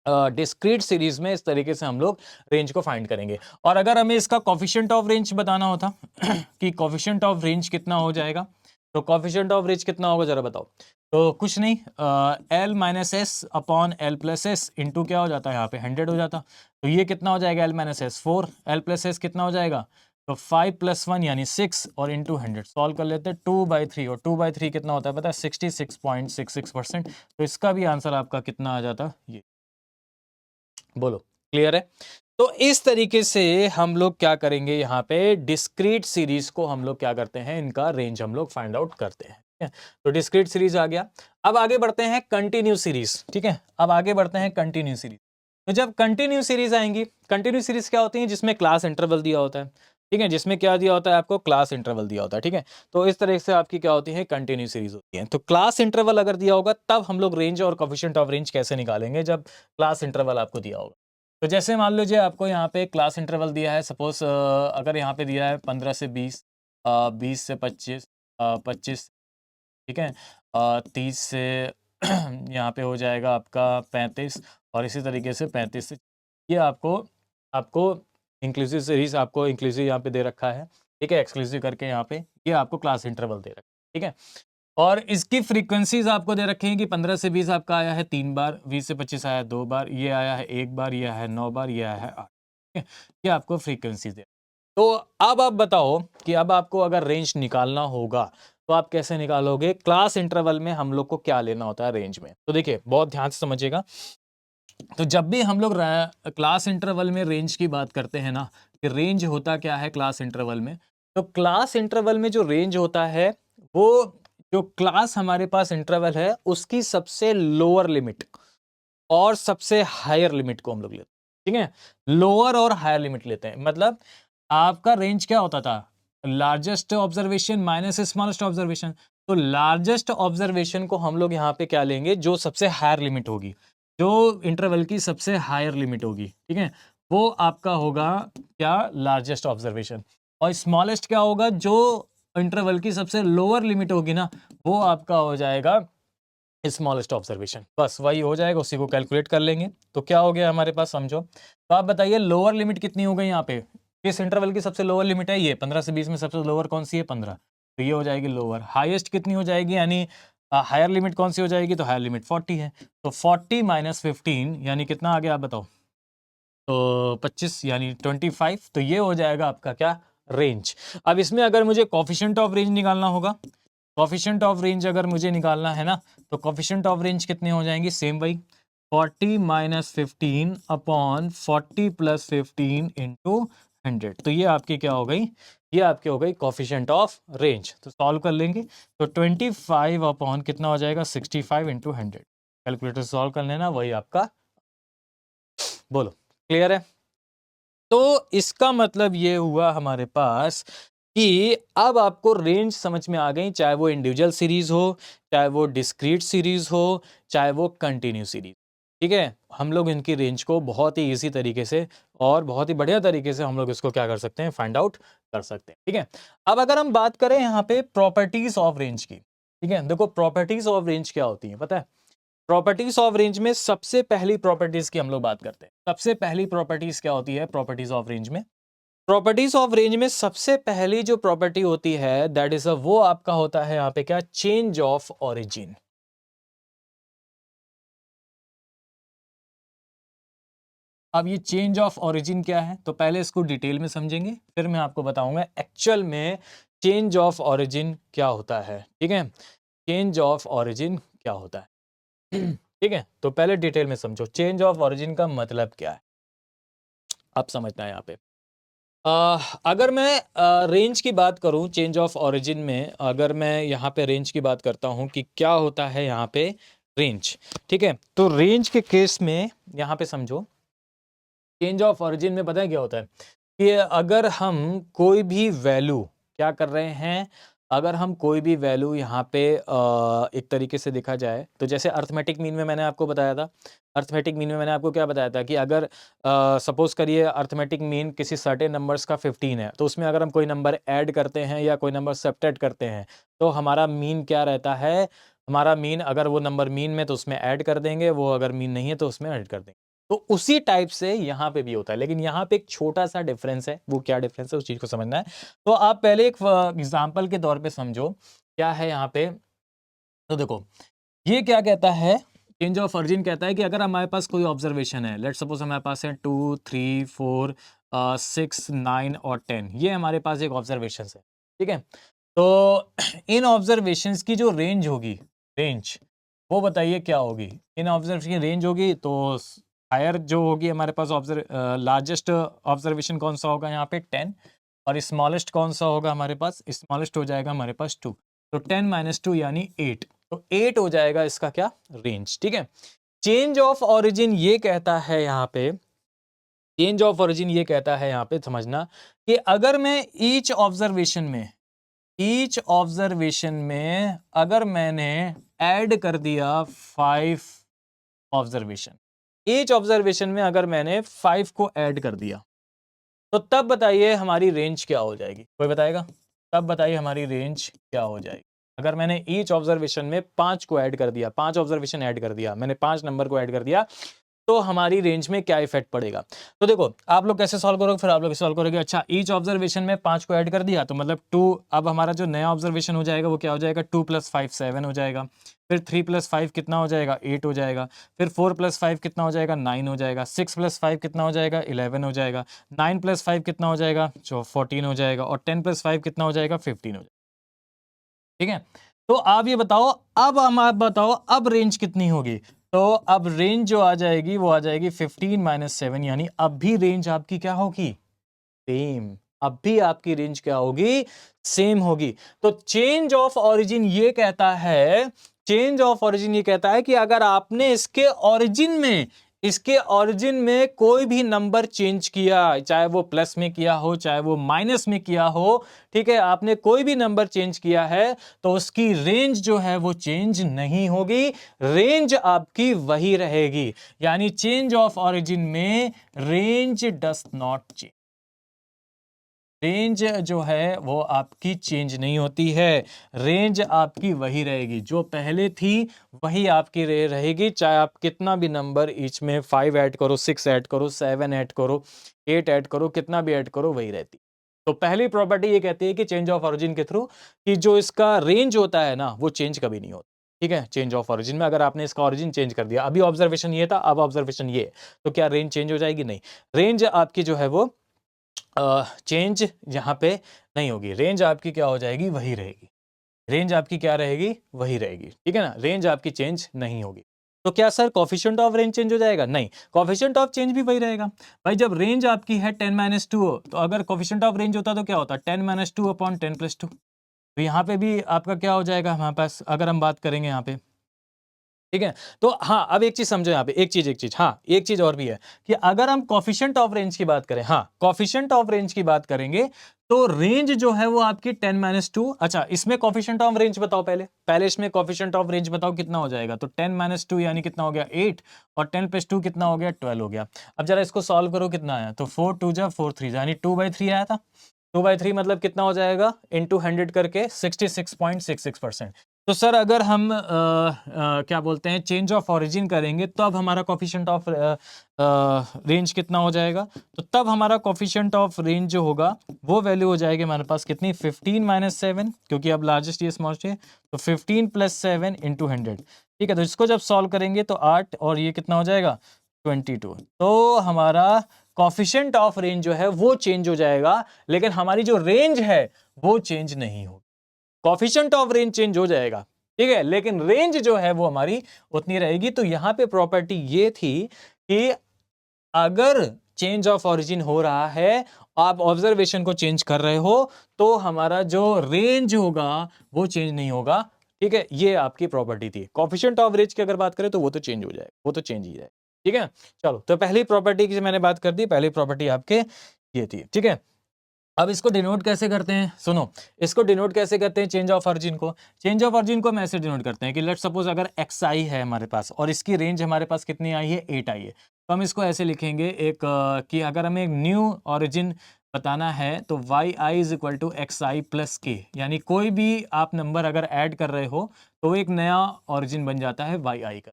डिस्क्रीट सीरीज में इस तरीके से हम लोग रेंज को फाइंड करेंगे। और अगर हमें इसका कोफिशिएंट ऑफ रेंज बताना होता कि कोफिशिएंट ऑफ रेंज कितना हो जाएगा, तो कोफिशिएंट ऑफ रेंज कितना होगा जरा बताओ। तो कुछ नहीं, L - S upon L + S into क्या हो जाता है यहाँ पे 100 हो जाता। तो ये कितना हो जाएगा, L - S 4, L + S कितना हो जाएगा, तो 5 + 1 यानी 6, और इंटू 100 सॉल्व कर लेते हैं। 2/3, और 2/3 कितना होता है पता है, 66.66%। तो इसका भी आंसर आपका कितना आ जाता, ये बोलो, क्लियर है। तो इस तरीके से हम लोग क्या करेंगे, यहाँ पे डिस्क्रीट सीरीज को हम लोग क्या करते हैं, इनका रेंज हम लोग फाइंड आउट करते हैं। ठीक है, तो डिस्क्रीट सीरीज आ गया। अब आगे बढ़ते हैं कंटिन्यू सीरीज। ठीक है, अब आगे बढ़ते हैं कंटिन्यू सीरीज। तो जब कंटिन्यू सीरीज आएंगी, कंटिन्यू सीरीज क्या होती है, जिसमें क्लास इंटरवल दिया होता है। ठीक है, जिसमें क्या दिया होता है आपको, क्लास इंटरवल दिया होता है। ठीक है, तो इस तरह से आपकी क्या होती है, कंटिन्यू सीरीज होती है। तो क्लास इंटरवल अगर दिया होगा तब हम लोग रेंज और कोफिशिएंट ऑफ रेंज कैसे निकालेंगे, जब क्लास इंटरवल आपको दिया होगा। तो जैसे मान लीजिए आपको यहाँ पे क्लास इंटरवल दिया है, सपोज अगर यहाँ पे दिया है 15 से 20, 20 से 25, 25, ठीक है, 30 से यहाँ पे हो जाएगा आपका 35, और इसी तरीके से 35 से, ये आपको आपको इंक्लूसिव सीरीज, आपको इंक्लूसिव यहाँ पे दे रखा है। ठीक है, एक्सक्लूसिव करके यहाँ पे ये आपको क्लास इंटरवल दे रखा है। ठीक है, और इसकी फ्रीक्वेंसीज आपको दे रखे हैं कि 15 से 20 आपका आया है 3 बार, 20 से 25 आया है 2 बार, ये आया है 1 बार, ये आया है 9 बार, ये आया है 8। ठीक है, ये आपको फ्रीक्वेंसीज दे। तो अब आप बताओ कि अब आपको अगर रेंज निकालना होगा तो आप कैसे निकालोगे, क्लास इंटरवल में हम लोग को क्या लेना होता है रेंज में। तो देखिए बहुत ध्यान से समझिएगा। तो जब भी हम लोग क्लास इंटरवल में रेंज की बात करते हैं ना, कि रेंज होता क्या है क्लास इंटरवल में, तो क्लास इंटरवल में जो रेंज होता है वो, जो क्लास हमारे पास इंटरवल है उसकी सबसे लोअर लिमिट और सबसे हायर लिमिट को हम लोग लेते हैं। ठीक है, लोअर और हायर लिमिट लेते हैं। मतलब आपका रेंज क्या होता था, largest observation minus smallest observation. तो लार्जेस्ट ऑब्जर्वेशन को हम लोग यहाँ पे क्या लेंगे, जो सबसे हायर लिमिट होगी, जो इंटरवल की सबसे हायर लिमिट होगी। ठीक है, वो आपका होगा क्या, लार्जेस्ट ऑब्जर्वेशन। और स्मॉलेस्ट क्या होगा, जो इंटरवल की सबसे लोअर लिमिट होगी ना, वो आपका हो जाएगा स्मॉलेस्ट ऑब्जर्वेशन। बस वही हो जाएगा, उसी को कैलकुलेट कर लेंगे। तो क्या हो गया हमारे पास, समझो। तो आप बताइए लोअर लिमिट कितनी हो गई यहाँ पे, किस इंटरवल की सबसे लोअर लिमिट है, ये 15 से 20 में सबसे लोअर कौन सी है, 15। तो ये हो जाएगी लोअर। हाईएस्ट कितनी हो जाएगी, यानी हायर लिमिट कौन सी हो जाएगी, तो हायर लिमिट 40 है। तो 40 माइनस 15 यानी कितना आ गया, आप बताओ। तो 25 यानी 25। तो ये हो जाएगा आपका क्या, रेंज। अब इसमें अगर मुझे कोफिशिएंट ऑफ रेंज निकालना होगा, कोफिशिएंट ऑफ रेंज अगर मुझे निकालना है ना, तो कोफिशिएंट ऑफ रेंज कितने हो जाएंगे, सेम वही 40 माइनस 15 अपॉन 40 प्लस 15 इंटू 100। तो ये आपकी क्या हो गई, ये आपकी हो गई कोफिशिएंट ऑफ रेंज। तो सॉल्व कर लेंगे, तो 25 अपॉन कितना हो जाएगा, 65 इंटू 100। कैलकुलेटर सॉल्व कर लेना, वही आपका, बोलो क्लियर है। तो इसका मतलब ये हुआ हमारे पास कि अब आपको रेंज समझ में आ गई, चाहे वो इंडिविजुअल सीरीज हो, चाहे वो डिस्क्रीट सीरीज हो, चाहे वो कंटिन्यू सीरीज। ठीक है, हम लोग इनकी रेंज को बहुत ही इजी तरीके से और बहुत ही बढ़िया तरीके से हम लोग इसको क्या कर सकते हैं, फाइंड आउट कर सकते हैं। ठीक है, अब अगर हम बात करें यहाँ पे प्रॉपर्टीज ऑफ रेंज की, ठीक है, देखो प्रॉपर्टीज ऑफ रेंज क्या होती है पता है। प्रॉपर्टीज ऑफ रेंज में सबसे पहली प्रॉपर्टीज की हम लोग बात करते हैं। सबसे पहली प्रॉपर्टीज क्या होती है प्रॉपर्टीज ऑफ रेंज में, प्रॉपर्टीज ऑफ रेंज में सबसे पहली जो प्रॉपर्टी होती है दैट इज वो आपका होता है यहाँ पे क्या, चेंज ऑफ ऑरिजिन। अब ये चेंज ऑफ ओरिजिन क्या है, तो पहले इसको डिटेल में समझेंगे, फिर मैं आपको बताऊंगा एक्चुअल में चेंज ऑफ ओरिजिन क्या होता है। ठीक है, चेंज ऑफ ओरिजिन क्या होता है। ठीक है, तो पहले डिटेल में समझो चेंज ऑफ ओरिजिन का मतलब क्या है, आप समझना है यहाँ पे। अगर मैं रेंज की बात करूं, चेंज ऑफ ओरिजिन में अगर मैं यहाँ पे रेंज की बात करता हूं कि क्या होता है यहाँ पे रेंज। ठीक है, तो रेंज के केस में यहाँ पे समझो, चेंज ऑफ ओरिजिन में पता है क्या होता है, कि अगर हम कोई भी वैल्यू क्या कर रहे हैं, अगर हम कोई भी वैल्यू यहाँ पे एक तरीके से देखा जाए, तो जैसे अर्थमेटिक मीन में मैंने आपको बताया था, अर्थमेटिक मीन में मैंने आपको क्या बताया था कि अगर सपोज करिए अर्थमेटिक मीन किसी सर्टेन नंबर्स का 15 है, तो उसमें अगर हम कोई नंबर ऐड करते हैं या कोई नंबर सब्ट्रैक्ट करते हैं, तो हमारा मीन क्या रहता है, हमारा मीन अगर वो नंबर मीन में तो उसमें ऐड कर देंगे, वो अगर मीन नहीं है तो उसमें ऐड कर देंगे। तो उसी टाइप से यहाँ पे भी होता है, लेकिन यहाँ पे एक छोटा सा डिफरेंस है। वो क्या डिफरेंस है उस चीज को समझना है। तो आप पहले एक एग्जांपल के तौर पे समझो क्या है यहाँ पे। तो देखो ये क्या कहता है, चेंज ऑफ ओरिजिन कहता है कि अगर हमारे पास कोई ऑब्जर्वेशन है, लेट्स सपोज हमारे पास है 2 3 4 6 9 और 10, ये हमारे पास एक ऑब्जर्वेशन है। ठीक है, तो इन ऑब्जर्वेशंस की जो रेंज होगी, रेंज वो बताइए क्या होगी, इन ऑब्जर्वेशन की रेंज होगी तो हायर जो होगी हमारे पास लार्जेस्ट ऑब्जर्वेशन कौन सा होगा यहाँ पे 10, और स्मॉलेस्ट कौन सा होगा हमारे पास, स्मॉलेस्ट हो जाएगा हमारे पास 2। तो 10 माइनस 2 यानी 8, तो 8 हो जाएगा इसका क्या, रेंज। ठीक है, चेंज ऑफ ओरिजिन ये कहता है यहाँ पे, चेंज ऑफ ओरिजिन ये कहता है यहाँ पे समझना कि अगर मैं ईच ऑब्जर्वेशन में अगर मैंने ऐड कर दिया 5 ऑब्जर्वेशन, ईच ऑब्जर्वेशन में अगर मैंने 5 को ऐड कर दिया, तो तब बताइए हमारी रेंज क्या हो जाएगी, कोई बताएगा? तब बताइए हमारी रेंज क्या हो जाएगी अगर मैंने ईच ऑब्जर्वेशन में 5 को ऐड कर दिया, 5 ऑब्जर्वेशन ऐड कर दिया, मैंने 5 नंबर को ऐड कर दिया, तो हमारी रेंज में क्या इफेक्ट पड़ेगा। तो देखो आप लोग कैसे सॉल्व करोगे, फिर आप लोग सॉल्व करोगे, अच्छा ईच ऑब्जर्वेशन में 5 को ऐड कर दिया तो मतलब 2, अब हमारा जो नया ऑब्जर्वेशन हो जाएगा वो क्या हो जाएगा, 2 + 5 7 हो जाएगा, फिर 3 + 5 कितना हो जाएगा, 8 हो जाएगा, फिर 4 + 5 कितना हो जाएगा, 9 हो जाएगा, 6 + 5 कितना हो जाएगा, 11 हो जाएगा, 9 + 5 कितना हो जाएगा, 14 हो जाएगा, और 10 + 5 कितना हो जाएगा, 15 हो जाएगा। ठीक है, तो आप ये बताओ, अब हम आप बताओ अब रेंज कितनी होगी। तो अब रेंज जो आ जाएगी वो आ जाएगी 15 - 7, यानी अब भी रेंज आपकी क्या होगी, सेम। अब भी आपकी रेंज क्या होगी, सेम होगी। तो चेंज ऑफ ओरिजिन ये कहता है, चेंज ऑफ ओरिजिन ये कहता है कि अगर आपने इसके ओरिजिन में कोई भी नंबर चेंज किया, चाहे वो प्लस में किया हो, चाहे वो माइनस में किया हो, ठीक है, आपने कोई भी नंबर चेंज किया है, तो उसकी रेंज जो है वो चेंज नहीं होगी, रेंज आपकी वही रहेगी। यानी चेंज ऑफ ओरिजिन में range does not change, range जो है वो आपकी चेंज नहीं होती है, रेंज आपकी वही रहेगी, जो पहले थी वही आपकी रहेगी, चाहे आप कितना भी नंबर ईच में 5 ऐड करो, 6 ऐड करो, 7 ऐड करो, 8 ऐड करो, कितना भी ऐड करो वही रहती। तो पहली प्रॉपर्टी ये कहती है कि चेंज ऑफ ओरिजिन के थ्रू कि जो इसका रेंज होता है ना वो चेंज कभी नहीं होता। ठीक है, चेंज ऑफ ओरिजिन में अगर आपने इसका ओरिजिन चेंज कर दिया, अभी ऑब्जर्वेशन ये था, अब ऑब्जर्वेशन ये, तो क्या रेंज चेंज हो जाएगी? नहीं, रेंज आपकी जो है वो चेंज यहाँ पे नहीं होगी, रेंज आपकी क्या हो जाएगी, वही रहेगी, रेंज आपकी क्या रहेगी, वही रहेगी। ठीक है ना, रेंज आपकी चेंज नहीं होगी। तो क्या sir coefficient of range change हो जाएगा? नहीं, कोफिशिएंट ऑफ चेंज भी वही रहेगा। भाई जब रेंज आपकी है 10 - 2 हो, तो अगर कोफिशिएंट ऑफ रेंज होता तो क्या होता, 10 - 2 अपॉन 10 + 2। तो यहाँ पे भी आपका क्या हो जाएगा हमारे पास, अगर हम बात करेंगे यहाँ पे, ठीक है। तो हाँ, अब एक चीज समझो यहाँ पे, एक चीज हाँ, एक चीज और भी है कि अगर हम कोफिशिएंट ऑफ रेंज की बात करें, हाँ कोफिशिएंट ऑफ रेंज की बात करेंगे, तो रेंज जो है वो आपकी 10 - 2। अच्छा, इसमें कोफिशिएंट ऑफ रेंज बताओ, पहले इसमें कोफिशिएंट ऑफ रेंज बताओ कितना हो जाएगा। तो 10 - 2 यानी कितना हो गया, 8, और 10 + 2 कितना हो गया, 12 हो गया। अब जरा इसको सॉल्व करो, कितना आया, तो 4 2 जा 4 3 यानी 2/3 आया था। 2/3 मतलब कितना हो जाएगा, इंटू 100 करके 66.66%। तो सर अगर हम क्या बोलते हैं चेंज ऑफ ओरिजिन करेंगे, तो अब हमारा कोफिशिएंट ऑफ रेंज कितना हो जाएगा, तो तब हमारा कोफिशिएंट ऑफ रेंज जो होगा वो वैल्यू हो जाएगी हमारे पास कितनी, 15 - 7, क्योंकि अब लार्जेस्ट ये स्मॉलेस्ट है, तो 15 + 7 इंटू 100। ठीक है, तो इसको जब सॉल्व करेंगे तो 8 और ये कितना हो जाएगा, 22। तो हमारा कोफिशिएंट ऑफ रेंज जो है वो चेंज हो जाएगा, लेकिन हमारी जो रेंज है वो चेंज नहीं होगी। कोफिशिएंट ऑफ रेंज चेंज हो जाएगा, ठीक है, लेकिन रेंज जो है वो हमारी उतनी रहेगी। तो यहां पे प्रॉपर्टी ये थी कि अगर चेंज ऑफ ओरिजिन हो रहा है, आप ऑब्जर्वेशन को चेंज कर रहे हो, तो हमारा जो रेंज होगा वो चेंज नहीं होगा। ठीक है, ये आपकी प्रॉपर्टी थी। कोफिशिएंट ऑफ रेंज की अगर बात करें तो वो तो चेंज हो जाएगा, वो तो चेंज ही है। ठीक है, चलो, तो पहली प्रॉपर्टी की मैंने बात कर दी, पहली प्रॉपर्टी आपके ये थी। ठीक है, अब इसको डिनोट कैसे करते हैं, सुनो, इसको डिनोट कैसे करते हैं चेंज ऑफ ओरिजिन को। चेंज ऑफ ओरिजिन को हम ऐसे डिनोट करते हैं कि लेट्स सपोज अगर xi है हमारे पास और इसकी रेंज हमारे पास कितनी आई है, 8 आई है, तो हम इसको ऐसे लिखेंगे एक कि अगर हमें एक न्यू ओरिजिन बताना है तो yi = xi + k, यानी कोई भी आप नंबर अगर ऐड कर रहे हो तो एक नया ओरिजिन बन जाता है yi का।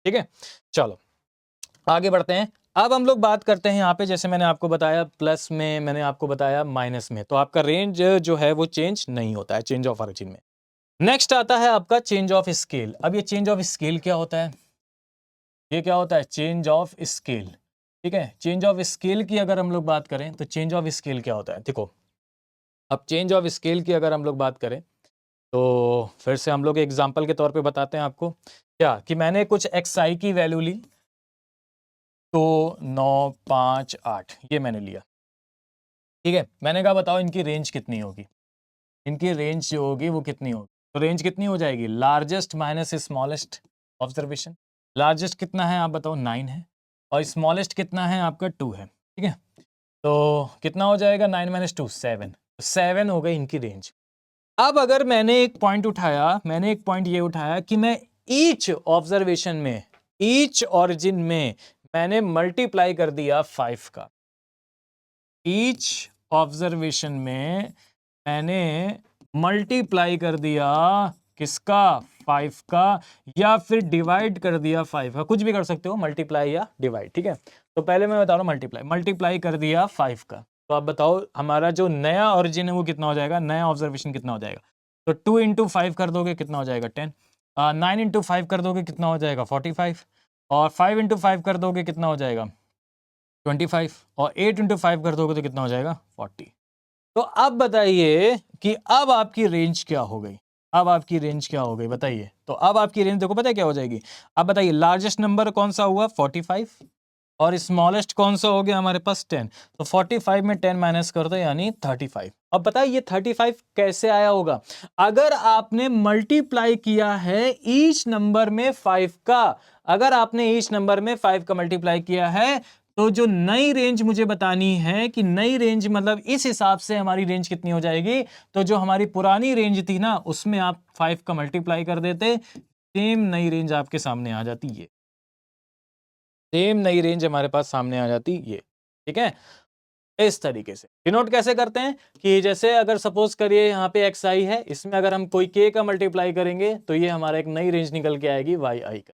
ठीक है, चलो आगे बढ़ते हैं। अब हम लोग बात करते हैं यहाँ पे, जैसे मैंने आपको बताया प्लस में, मैंने आपको बताया माइनस में, तो आपका रेंज जो है वो चेंज नहीं होता है चेंज ऑफ ओरिजिन में। नेक्स्ट आता है आपका चेंज ऑफ स्केल। अब ये चेंज ऑफ स्केल क्या होता है, ये क्या होता है, चेंज ऑफ स्केल। ठीक है, चेंज ऑफ स्केल की अगर हम लोग बात करें तो चेंज ऑफ स्केल क्या होता है, देखो, अब चेंज ऑफ स्केल की अगर हम लोग बात करें तो फिर से हम लोग एग्जाम्पल के तौर पे बताते हैं आपको, क्या कि मैंने कुछ xi की वैल्यू ली, 2 9 5 8 ये मैंने लिया, ठीक है। मैंने कहा बताओ इनकी रेंज कितनी होगी, इनकी रेंज जो होगी वो कितनी होगी। तो रेंज कितनी हो जाएगी, largest minus smallest observation. Largest कितना है आप बताओ, 9 है, और स्मॉलेस्ट कितना है आपका 2 है, ठीक है। तो कितना हो जाएगा, 9 माइनस 2 7, 7 हो गई इनकी रेंज। अब अगर मैंने एक पॉइंट उठाया, मैंने एक पॉइंट ये उठाया कि मैं ईच ऑब्जर्वेशन में, ईच ऑरिजिन में मैंने मल्टीप्लाई कर दिया 5 का, ईच ऑब्जर्वेशन में मैंने मल्टीप्लाई कर दिया किसका, 5 का, या फिर डिवाइड कर दिया 5 का, कुछ भी कर सकते हो, मल्टीप्लाई या डिवाइड, ठीक है। तो पहले मैं बता रहा हूं मल्टीप्लाई, मल्टीप्लाई कर दिया 5 का। तो आप बताओ हमारा जो नया ओरिजिन है वो कितना हो जाएगा, नया ऑब्जर्वेशन कितना हो जाएगा। तो 2 इंटू 5 कर दोगे कितना हो जाएगा 10, 9 इंटू 5 कर दोगे कितना हो जाएगा 45, और 5 इंटू 5 कर दोगे कितना हो जाएगा 25, और 8 इंटू 5 कर दोगे तो कितना हो जाएगा 40। तो अब बताइए कि अब आपकी रेंज क्या हो गई, अब आपकी रेंज क्या हो गई बताइए। तो अब आपकी रेंज देखो पता है क्या हो जाएगी, अब बताइए लार्जेस्ट नंबर कौन सा हुआ 45, और स्मॉलेस्ट कौन सा हो गया हमारे पास 10। तो 45 में 10 माइनस कर दो यानी 35। अब बताइए ये 35 कैसे आया होगा, अगर आपने मल्टीप्लाई किया है ईच नंबर में 5 का, अगर आपने ईच नंबर में 5 का मल्टीप्लाई किया है, तो जो नई रेंज मुझे बतानी है कि नई रेंज मतलब इस हिसाब से हमारी रेंज कितनी हो जाएगी। तो जो हमारी पुरानी रेंज थी ना उसमें आप 5 का मल्टीप्लाई कर देते, सेम नई रेंज आपके सामने आ जाती, ये सेम नई रेंज हमारे पास सामने आ जाती ये, ठीक है। इस तरीके से डिनोट कैसे करते हैं कि जैसे अगर सपोज करिए यहाँ पे एक्स आई है, इसमें अगर हम कोई के का मल्टीप्लाई करेंगे तो ये हमारा एक नई रेंज निकल के आएगी वाई आई का।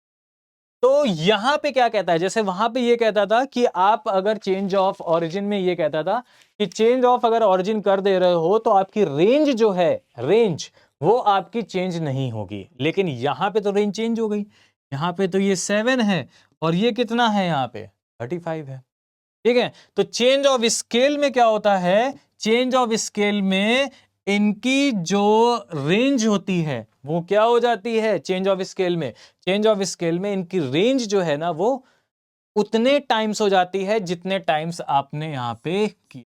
तो यहां पे क्या कहता है, जैसे वहां पे ये कहता था कि आप अगर चेंज ऑफ ओरिजिन में ये कहता था कि चेंज ऑफ अगर ओरिजिन कर दे रहे हो तो आपकी रेंज जो है, रेंज वो आपकी चेंज नहीं होगी, लेकिन यहां पे तो रेंज चेंज हो गई। यहां पे तो ये 7 है और ये कितना है यहाँ पे 35 है, ठीक है। तो चेंज ऑफ स्केल में क्या होता है, चेंज ऑफ स्केल में इनकी जो रेंज होती है वो क्या हो जाती है, चेंज ऑफ स्केल में, चेंज ऑफ स्केल में इनकी रेंज जो है ना वो उतने टाइम्स हो जाती है जितने टाइम्स आपने यहां पे की,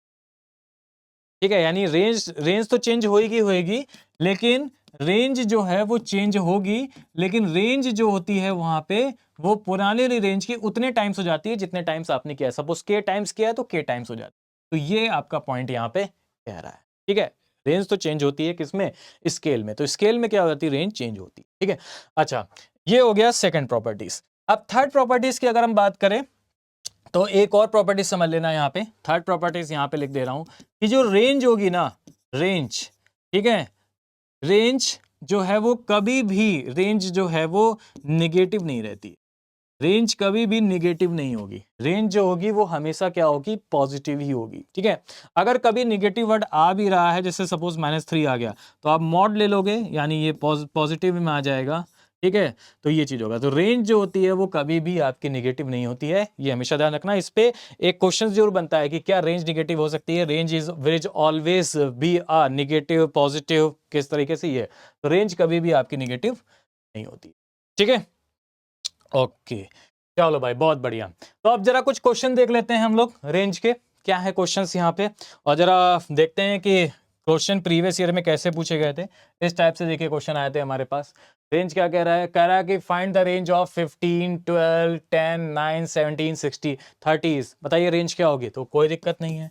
ठीक है। यानी रेंज रेंज तो चेंज होएगी होएगी, लेकिन रेंज जो है वो चेंज होगी, लेकिन रेंज जो होती है वहां पे वो पुराने रेंज की उतने टाइम्स हो जाती है जितने टाइम्स आपने किया। सपोज के टाइम्स किया है तो के टाइम्स हो जाती है। तो ये आपका पॉइंट यहां पे कह रहा है, ठीक है। रेंज तो चेंज होती है किसमें, स्केल में, तो स्केल में क्या हो जाती है, रेंज चेंज होती है, ठीक है। अच्छा, ये हो गया सेकंड प्रॉपर्टीज। अब थर्ड प्रॉपर्टीज की अगर हम बात करें तो एक और प्रॉपर्टीज समझ लेना, यहाँ पे थर्ड प्रॉपर्टीज यहाँ पे लिख दे रहा हूं कि जो रेंज होगी ना, रेंज, ठीक है, रेंज जो है वो कभी भी, रेंज जो है वो निगेटिव नहीं रहती, रेंज कभी भी निगेटिव नहीं होगी, रेंज जो होगी वो हमेशा क्या होगी, पॉजिटिव ही होगी, ठीक है। अगर कभी निगेटिव वर्ड आ भी रहा है, जैसे सपोज -3 आ गया, तो आप मॉड ले लोगे यानी ये पॉजिटिव में आ जाएगा, ठीक है। तो ये चीज होगा, तो रेंज जो होती है वो कभी भी आपकी निगेटिव नहीं होती है, ये हमेशा ध्यान रखना। इस पे एक क्वेश्चन जरूर बनता है कि क्या रेंज निगेटिव हो सकती है, range is will always be a negative positive, किस तरीके से, ये तो रेंज कभी भी आपकी निगेटिव नहीं होती, ठीक है। ओके, चलो भाई बहुत बढ़िया। तो अब जरा कुछ क्वेश्चन देख लेते हैं हम लोग रेंज के, क्या है क्वेश्चंस यहाँ पे, और जरा देखते हैं कि क्वेश्चन प्रीवियस ईयर में कैसे पूछे गए थे। इस टाइप से देखिए क्वेश्चन आए थे हमारे पास। रेंज क्या कह रहा है, कह रहा है कि फाइंड द रेंज ऑफ 15 12 10 9 17 60 30। बताइए रेंज क्या होगी, तो कोई दिक्कत नहीं है,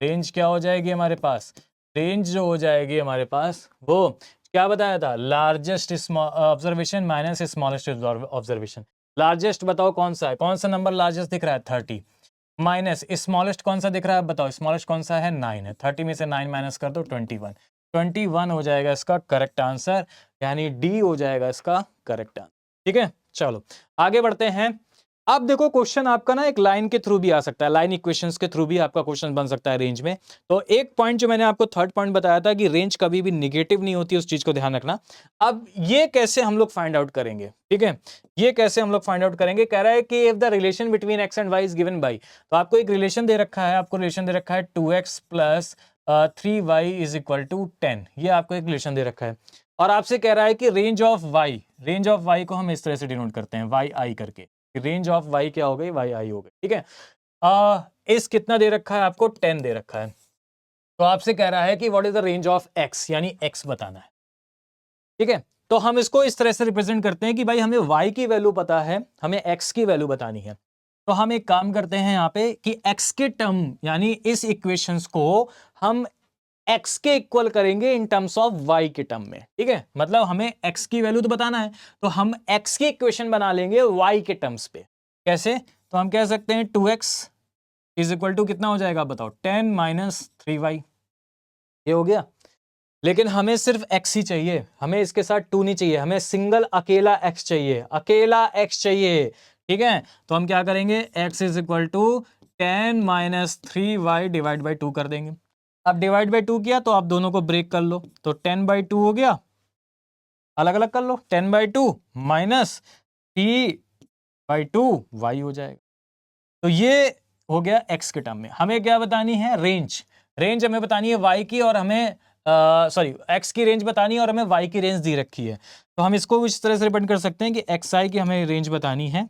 रेंज क्या हो जाएगी हमारे पास, रेंज जो हो जाएगी हमारे पास वो क्या बताया था, largest observation minus smallest observation. Largest बताओ कौन सा है, कौन सा नंबर लार्जेस्ट दिख रहा है 30, माइनस स्मॉलेस्ट कौन सा दिख रहा है बताओ, स्मॉलेस्ट कौन सा है 9 है, 30 में से 9 माइनस कर दो 21, 21 हो जाएगा इसका करेक्ट आंसर, यानी डी हो जाएगा इसका करेक्ट आंसर, ठीक है। चलो आगे बढ़ते हैं। अब देखो क्वेश्चन आपका ना एक लाइन के थ्रू भी आ सकता है, लाइन इक्वेशंस के थ्रू भी आपका क्वेश्चन बन सकता है रेंज में। तो एक पॉइंट जो मैंने आपको थर्ड पॉइंट बताया था कि रेंज कभी भी निगेटिव नहीं होती, उस चीज को ध्यान रखना। अब ये कैसे हम लोग फाइंड आउट करेंगे, ठीक है, ये कैसे हम लोग फाइंड आउट करेंगे, कह रहा है कि if the relation between X and Y is given by, तो आपको एक रिलेशन दे रखा है, आपको रिलेशन दे रखा है 2x plus 3y is equal to 10, ये आपको एक रिलेशन दे रखा है, और आपसे कह रहा है कि range of y, range of y को हम इस तरह से डिनोट करते हैं वाई आई करके, रेंज ऑफ वाई क्या हो गई, वाई आई हो गई, ठीक है। इस कितना दे रखा है आपको, 10 दे रखा है, तो आपसे कह रहा है कि what is the range of x, यानी एक्स बताना है, ठीक है। तो हम इसको इस तरह से रिप्रेजेंट करते हैं कि भाई हमें y की वैल्यू पता है, हमें x की वैल्यू बतानी है। तो हम एक काम करते हैं यहां पे कि x के टर्म यानी इस इक्वेशंस को हम x के इक्वल करेंगे इन टर्म्स ऑफ y के टर्म में, ठीक है। मतलब हमें x की वैल्यू तो बताना है, तो हम x की इक्वेशन बना लेंगे y के टर्म्स पे। कैसे, तो हम कह सकते हैं 2x इज इक्वल टू कितना हो जाएगा बताओ, 10 माइनस 3y, ये हो गया। लेकिन हमें सिर्फ x ही चाहिए, हमें इसके साथ 2 नहीं चाहिए, हमें सिंगल अकेला x चाहिए, अकेला x चाहिए, ठीक है। तो हम क्या करेंगे, x is equal to 10 minus 3y divide by 2 कर देंगे। अब डिवाइड बाई 2 किया तो आप दोनों को ब्रेक कर लो, तो 10/2 हो गया, अलग अलग कर लो, 10/2 माइनस 3/2 y हो जाएगा। तो ये हो गया x के टर्म में। हमें क्या बतानी है, रेंज, रेंज हमें बतानी है y की, और हमें सॉरी x की रेंज बतानी है और हमें y की रेंज दी रखी है। तो हम इसको इस तरह से रिप्रेजेंट कर सकते हैं कि xi की हमें रेंज बतानी है,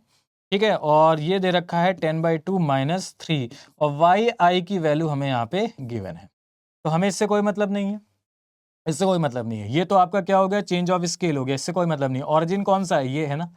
ठीक है, और ये दे रखा है 10/2 माइनस 3, और yi की वैल्यू हमें यहाँ पे गिवन है। तो हमें इससे कोई मतलब नहीं है, इससे कोई मतलब नहीं है। ये तो आपका क्या हो गया, चेंज ऑफ स्केल हो गया, इससे कोई मतलब नहीं। ऑरिजिन कौन सा है, ये है ना,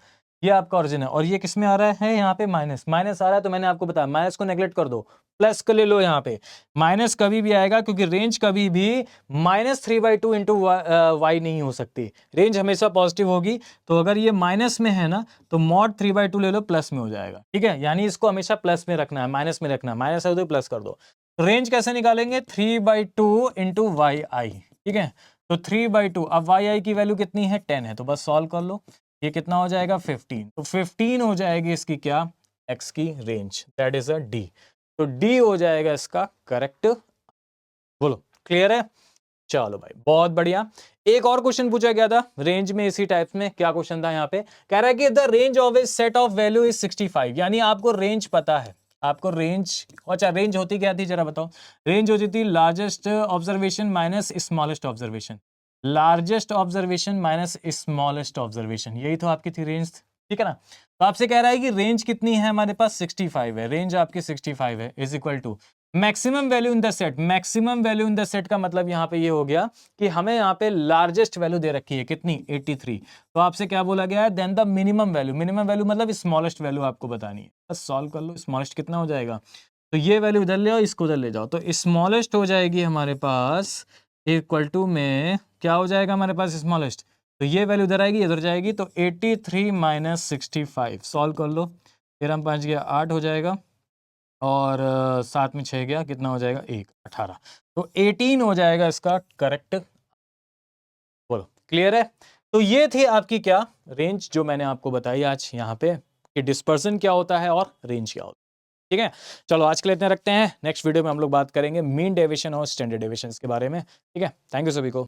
ये आपका ऑरिजिन है, और ये किस में आ रहा है, यहाँ पे माइनस, माइनस आ रहा है। तो मैंने आपको बताया माइनस को नेगलेक्ट कर दो, प्लस को ले लो यहाँ पे। माइनस कभी भी आएगा क्योंकि रेंज कभी भी -3/2 इंटू वाई नहीं हो सकती, रेंज हमेशा पॉजिटिव होगी। तो अगर ये माइनस में है ना, तो मॉड 3/2 ले लो, प्लस में हो जाएगा, ठीक है। यानी इसको हमेशा प्लस में रखना है, माइनस में रखना है, माइनस है तो प्लस कर दो। रेंज कैसे निकालेंगे, 3/2 इंटू वाई आई, ठीक है। तो 3/2, अब वाई आई की वैल्यू कितनी है, 10 है, तो बस सॉल्व कर लो। ये कितना हो जाएगा, 15, तो 15 हो जाएगी इसकी क्या, x की range, that is a d। तो d हो जाएगा इसका करेक्ट, बोलो क्लियर है। चलो भाई बहुत बढ़िया। एक और क्वेश्चन पूछा गया था रेंज में इसी टाइप में, क्या क्वेश्चन था यहाँ पे, कह रहा है कि the range of A set of value is 65, यानी आपको रेंज पता है, आपको रेंज, अच्छा रेंज होती क्या थी जरा बताओ, रेंज होती थी largest observation minus smallest observation, largest observation minus smallest observation, यही तो आपकी थी रेंज, ठीक है ना। तो आपसे कह रहा है कि रेंज कितनी है हमारे पास, 65 है, रेंज आपकी 65 है, is equal to maximum value in the set. Maximum value in the set का मतलब यहां पे ये हो गया कि हमें यहाँ पे लार्जेस्ट वैल्यू दे रखी है कितनी, 83। तो आपसे क्या बोला गया है, then the minimum value, minimum value मतलब स्मॉलेस्ट वैल्यू आपको बतानी है। बस सॉल्व कर लो, स्मॉलेस्ट कितना हो जाएगा, तो ये वैल्यू इधर ले आओ, इसको उधर ले जाओ, तो स्मॉलेस्ट हो जाएगी हमारे पास इक्वल टू में क्या हो जाएगा हमारे पास स्मॉलेस्ट, तो ये वैल्यू इधर आएगी, इधर जाएगी, तो 83 माइनस 65 सॉल्व कर लो, 13 5 गया 8 हो जाएगा, और 7 में 6 गया, कितना हो जाएगा 1, 18, तो 18 हो जाएगा इसका करेक्ट, बोलो क्लियर है। तो ये थी आपकी क्या रेंज, जो मैंने आपको बताई आज यहाँ पे कि डिस्पर्सन क्या होता है और रेंज क्या होता है, ठीक है। चलो आज के लिए इतने रखते हैं, नेक्स्ट वीडियो में हम लोग बात करेंगे मीन डेविएशन और स्टैंडर्ड डेविएशन के बारे में, ठीक है। थैंक यू सभी को।